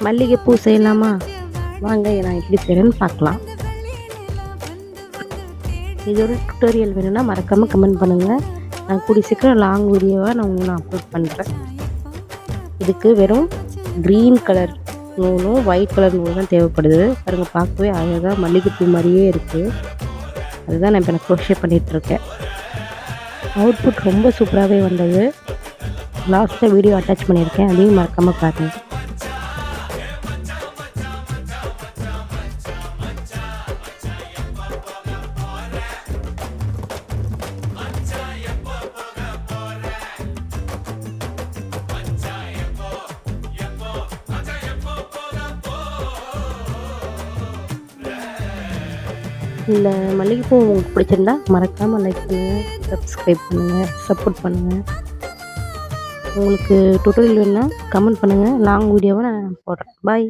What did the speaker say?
மல்லிகைப்பூ செய்யலாமா? வாங்க நான் எப்படி செய்கிறேன்னு பார்க்கலாம். இதோட டுட்டோரியல் வேணும்னா மறக்காமல் கமெண்ட் பண்ணுங்கள். நான் கூடிய சீக்கிரம் லாங் வீடியோவாக நான் அப்லோட் பண்ணுறேன். இதுக்கு வெறும் க்ரீன் கலர் நூலும் ஒயிட் கலர் நூலும் தான் தேவைப்படுது. பாருங்கள், பார்க்கவே அழகாக மல்லிகைப்பூ மாதிரியே இருக்குது. அதுதான் நான் இப்போ க்ரோஷே பண்ணிகிட்ருக்கேன். அவுட்புட் ரொம்ப சூப்பராகவே வந்தது. லாஸ்ட்டில் வீடியோ அட்டாச் பண்ணியிருக்கேன், அதையும் மறக்காமல் பாருங்கள். இந்த மல்லிகைப்பூ உங்களுக்கு பிடிச்சிருந்தா மறக்காமல் லைக் பண்ணுங்கள், சப்ஸ்கிரைப் பண்ணுங்கள், சப்போர்ட் பண்ணுங்கள். உங்களுக்கு டுட்டோரியல் வேணும்னா கமெண்ட் பண்ணுங்கள். லாங் வீடியோவை நான் போடுறேன். பாய்.